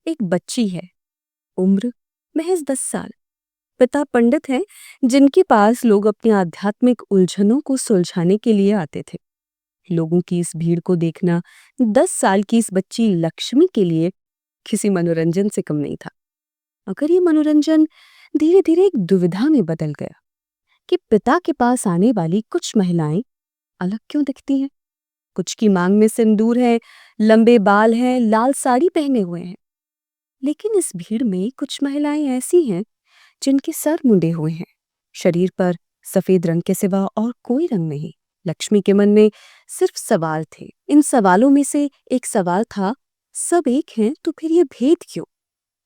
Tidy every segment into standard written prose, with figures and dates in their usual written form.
एक बच्ची है, उम्र महज 10 साल। पिता पंडित हैं, जिनके पास लोग अपनी आध्यात्मिक उलझनों को सुलझाने के लिए आते थे। लोगों की इस भीड़ को देखना 10 साल की इस बच्ची लक्ष्मी के लिए किसी मनोरंजन से कम नहीं था। अगर ये मनोरंजन धीरे धीरे एक दुविधा में बदल गया कि पिता के पास आने वाली कुछ महिलाएं अलग क्यों दिखती हैं। कुछ की मांग में सिंदूर है, लंबे बाल हैं, लाल साड़ी पहने हुए हैं। लेकिन इस भीड़ में कुछ महिलाएं ऐसी हैं जिनके सर मुंडे हुए हैं, शरीर पर सफेद रंग के सिवा और कोई रंग नहीं। लक्ष्मी के मन में सिर्फ सवाल थे। इन सवालों में से एक सवाल था, सब एक हैं तो फिर ये भेद क्यों।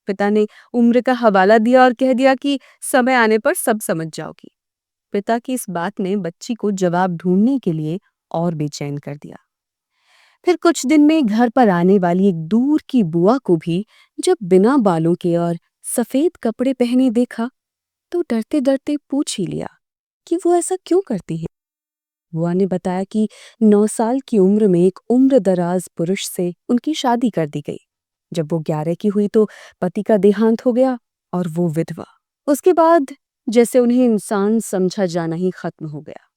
पिता ने उम्र का हवाला दिया और कह दिया कि समय आने पर सब समझ जाओगी। पिता की इस बात ने बच्ची को जवाब ढूंढने के लिए और बेचैन कर दिया। फिर कुछ दिन में घर पर आने वाली एक दूर की बुआ को भी जब बिना बालों के और सफेद कपड़े पहने देखा तो डरते डरते पूछ ही लिया कि वो ऐसा क्यों करती है। बुआ ने बताया कि 9 साल की उम्र में एक उम्र दराज पुरुष से उनकी शादी कर दी गई। जब वो 11 की हुई तो पति का देहांत हो गया और वो विधवा। उसके बाद जैसे उन्हें इंसान समझा जाना ही खत्म हो गया।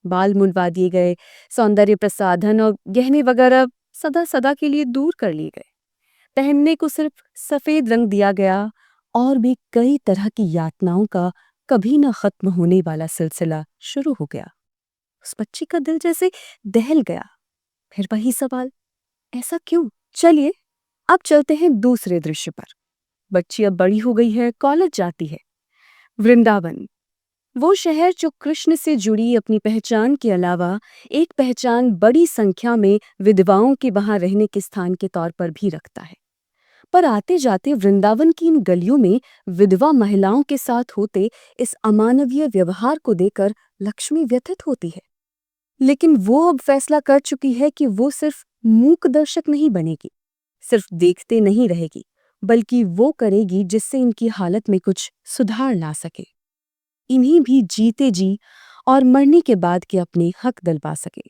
बाल मुंडवा दिए गए, सौंदर्य प्रसाधन और गहने वगैरह सदा सदा के लिए दूर कर लिए गए। पहनने को सिर्फ सफेद रंग दिया गया और भी कई तरह की यातनाओं का कभी न खत्म होने वाला सिलसिला शुरू हो गया। उस बच्ची का दिल जैसे दहल गया। फिर वही सवाल, ऐसा क्यों। चलिए अब चलते हैं दूसरे दृश्य पर। बच्ची अब बड़ी हो गई है, कॉलेज जाती है। वृंदावन, वो शहर जो कृष्ण से जुड़ी अपनी पहचान के अलावा एक पहचान बड़ी संख्या में विधवाओं के वहां रहने के स्थान के तौर पर भी रखता है। पर आते जाते वृंदावन की इन गलियों में विधवा महिलाओं के साथ होते इस अमानवीय व्यवहार को देखकर लक्ष्मी व्यथित होती है। लेकिन वो अब फैसला कर चुकी है कि वो सिर्फ मूक दर्शक नहीं बनेगी, सिर्फ देखते नहीं रहेगी, बल्कि वो करेगी जिससे इनकी हालत में कुछ सुधार ला सके। इन्हीं भी जीते जी और मरने के बाद के अपने हक दिलवा सके।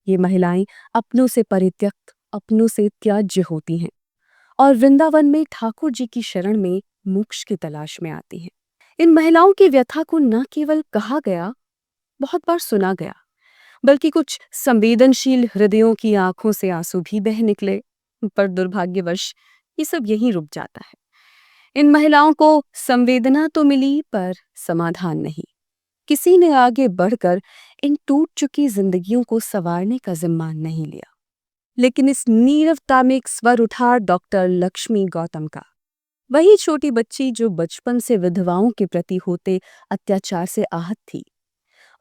ये महिलाएं अपनों से परित्यक्त, अपनों से त्याज्य होती हैं और वृंदावन में ठाकुर जी की शरण में मोक्ष की तलाश में आती हैं। इन महिलाओं की व्यथा को न केवल कहा गया, बहुत बार सुना गया, बल्कि कुछ संवेदनशील हृदयों की आंखों से आंसू भी बह निकले। पर दुर्भाग्यवश ये सब यहीं रुक जाता है। इन महिलाओं को संवेदना तो मिली पर समाधान नहीं। किसी ने आगे बढ़कर इन टूट चुकी जिंदगियों को संवारने का जिम्मा नहीं लिया। लेकिन इस नीरवता में एक स्वर उठा डॉक्टर लक्ष्मी गौतम का। वही छोटी बच्ची जो बचपन से विधवाओं के प्रति होते अत्याचार से आहत थी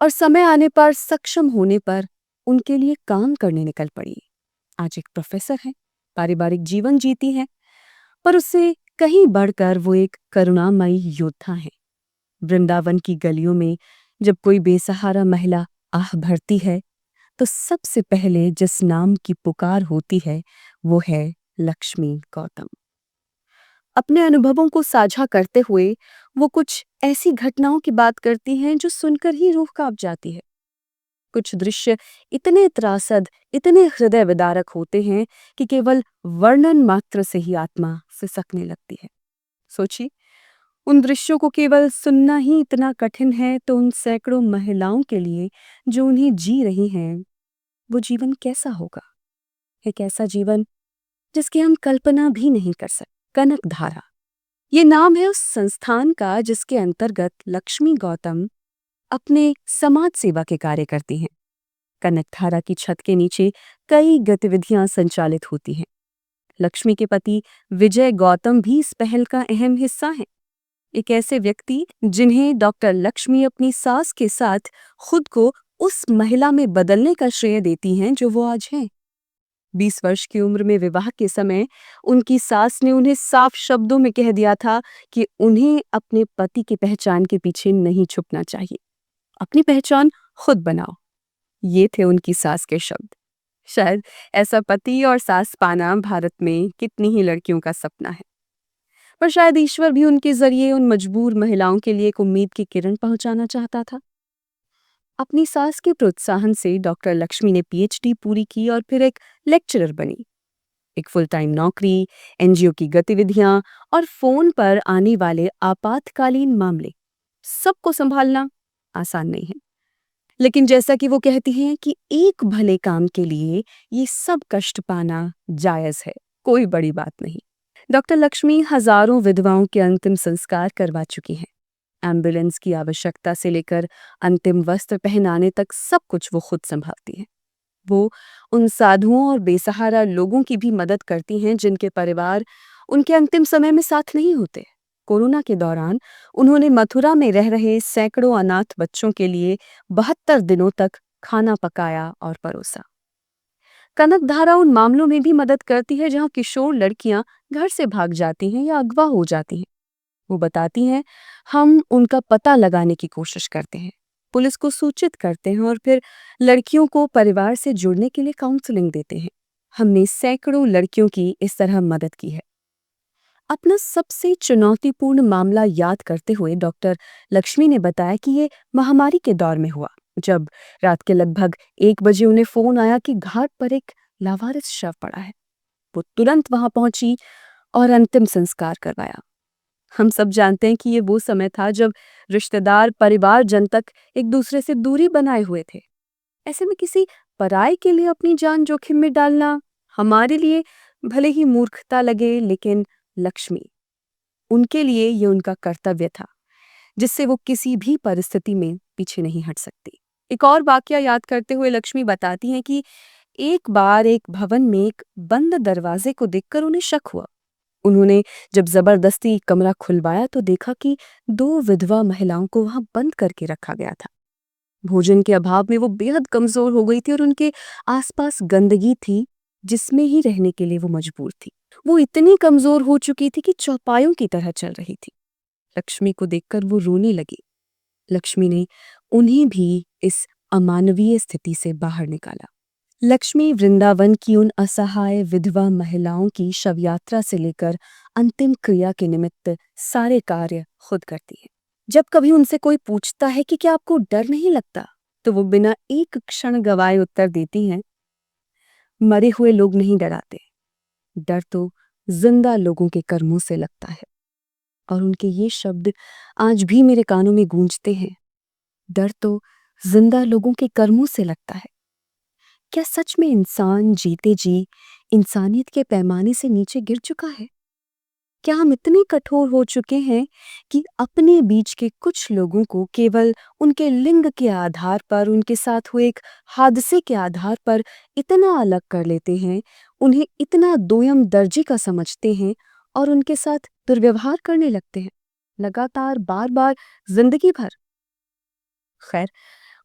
और समय आने पर, सक्षम होने पर उनके लिए काम करने निकल पड़ी। आज एक प्रोफेसर है, पारिवारिक जीवन जीती है, पर उससे कहीं बढ़कर वो एक करुणामयी योद्धा है। वृंदावन की गलियों में जब कोई बेसहारा महिला आह भरती है तो सबसे पहले जिस नाम की पुकार होती है वो है लक्ष्मी गौतम। अपने अनुभवों को साझा करते हुए वो कुछ ऐसी घटनाओं की बात करती हैं जो सुनकर ही रूह कांप जाती है। कुछ दृश्य इतने त्रासद, इतने हृदय विदारक होते हैं कि केवल वर्णन मात्र से ही आत्मा सिसकने लगती है। सोचिए, उन दृश्यों को केवल सुनना ही इतना कठिन है तो उन सैकड़ों महिलाओं के लिए जो उन्हें जी रही हैं, वो जीवन कैसा होगा। एक ऐसा जीवन जिसकी हम कल्पना भी नहीं कर सकते। कनक धारा, ये नाम है उस संस्थान का जिसके अंतर्गत लक्ष्मी गौतम अपने समाज सेवा के कार्य करती हैं। कनक धारा की छत के नीचे कई गतिविधियां संचालित होती हैं। लक्ष्मी के पति विजय गौतम भी इस पहल का अहम हिस्सा हैं। एक ऐसे व्यक्ति जिन्हें डॉक्टर लक्ष्मी अपनी सास के साथ खुद को उस महिला में बदलने का श्रेय देती हैं जो वो आज हैं। 20 वर्ष की उम्र में विवाह के समय उनकी सास ने उन्हें साफ शब्दों में कह दिया था कि उन्हें अपने पति की पहचान के पीछे नहीं छुपना चाहिए, अपनी पहचान खुद बनाओ। ये थे उनकी सास के शब्द। शायद ऐसा पति और सास पाना भारत में कितनी ही लड़कियों का सपना है, पर शायद ईश्वर भी उनके जरिए उन मजबूर महिलाओं के लिए एक उम्मीद की किरण पहुंचाना चाहता था। अपनी सास के प्रोत्साहन से डॉक्टर लक्ष्मी ने पीएचडी पूरी की और फिर एक लेक्चरर बनी। एक फुल टाइम नौकरी, एनजीओ की गतिविधियां और फोन पर आने वाले आपातकालीन मामले, सबको संभालना आसान नहीं है। लेकिन जैसा कि वो कहती हैं कि एक भले काम के लिए ये सब कष्ट पाना जायज है, कोई बड़ी बात नहीं। डॉक्टर लक्ष्मी हजारों विधवाओं के अंतिम संस्कार करवा चुकी हैं। एम्बुलेंस की आवश्यकता से लेकर अंतिम वस्त्र पहनाने तक सब कुछ वो खुद संभालती हैं। वो उन साधुओं और बेसहारा लोगों की भी मदद करती हैं जिनके परिवार उनके अंतिम समय में साथ नहीं होते। कोरोना के दौरान उन्होंने मथुरा में रह रहे सैकड़ों अनाथ बच्चों के लिए 72 दिनों तक खाना पकाया और परोसा। कनक धारा उन मामलों में भी मदद करती है जहां किशोर लड़कियां घर से भाग जाती हैं या अगवा हो जाती हैं। वो बताती हैं, हम उनका पता लगाने की कोशिश करते हैं, पुलिस को सूचित करते हैं और फिर लड़कियों को परिवार से जुड़ने के लिए काउंसलिंग देते हैं। हमने सैकड़ों लड़कियों की इस तरह मदद की है। अपना सबसे चुनौतीपूर्ण मामला याद करते हुए डॉक्टर लक्ष्मी ने बताया कि ये महामारी के दौर में हुआ, जब रात के लगभग 1 बजे उन्हें फोन आया कि घाट पर एक लावारिस शव पड़ा है। वो तुरंत वहां पहुंची और अंतिम संस्कार करवाया। हम सब जानते हैं कि ये वो समय था जब रिश्तेदार, परिवारजन तक एक दूसरे से दूरी बनाए हुए थे। ऐसे में किसी पराये के लिए अपनी जान जोखिम में डालना हमारे लिए भले ही मूर्खता लगे, लेकिन लक्ष्मी, उनके लिए ये उनका कर्तव्य था, जिससे वो किसी भी परिस्थिति में पीछे नहीं हट सकती। एक और वाकया याद करते हुए लक्ष्मी बताती हैं कि एक बार एक भवन में एक बंद दरवाजे को देखकर उन्हें शक हुआ। उन्होंने जब जबरदस्ती कमरा खुलवाया तो देखा कि 2 विधवा महिलाओं को वहां बंद करके रखा गया था। भोजन के अभाव में वो बेहद कमजोर हो गई थी और उनके आसपास गंदगी थी जिसमें ही रहने के लिए वो मजबूर थी। वो इतनी कमजोर हो चुकी थी कि चौपायों की तरह चल रही थी। लक्ष्मी को देखकर वो रोने लगी। लक्ष्मी ने उन्हें भी इस अमानवीय स्थिति से बाहर निकाला। लक्ष्मी वृंदावन की उन असहाय विधवा महिलाओं की शव यात्रा से लेकर अंतिम क्रिया के निमित्त सारे कार्य खुद करती है। जब कभी उनसे कोई पूछता है कि क्या आपको डर नहीं लगता, तो वो बिना एक क्षण गवाए उत्तर देती हैं, मरे हुए लोग नहीं डराते, डर तो जिंदा लोगों के कर्मों से लगता है। और उनके ये शब्द आज भी मेरे कानों में गूंजते हैं, डर तो जिंदा लोगों के कर्मों से लगता है। क्या सच में इंसान जीते जी इंसानियत के पैमाने से नीचे गिर चुका है? क्या हम इतने कठोर हो चुके हैं कि अपने बीच के कुछ लोगों को केवल उनके लिंग के आधार पर, उनके साथ हुए एक हादसे के आधार पर इतना अलग कर लेते हैं, उन्हें इतना दोयम दर्जे का समझते हैं और उनके साथ दुर्व्यवहार करने लगते हैं, लगातार बार बार, जिंदगी भर? खैर,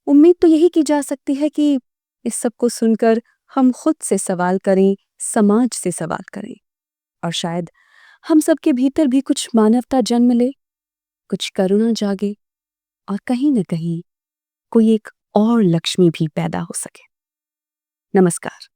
उम्मीद तो यही की जा सकती है कि इस सब को सुनकर हम खुद से सवाल करें, समाज से सवाल करें और शायद हम सबके भीतर भी कुछ मानवता जन्म ले, कुछ करुणा जागे और कहीं न कहीं कोई एक और लक्ष्मी भी पैदा हो सके। नमस्कार।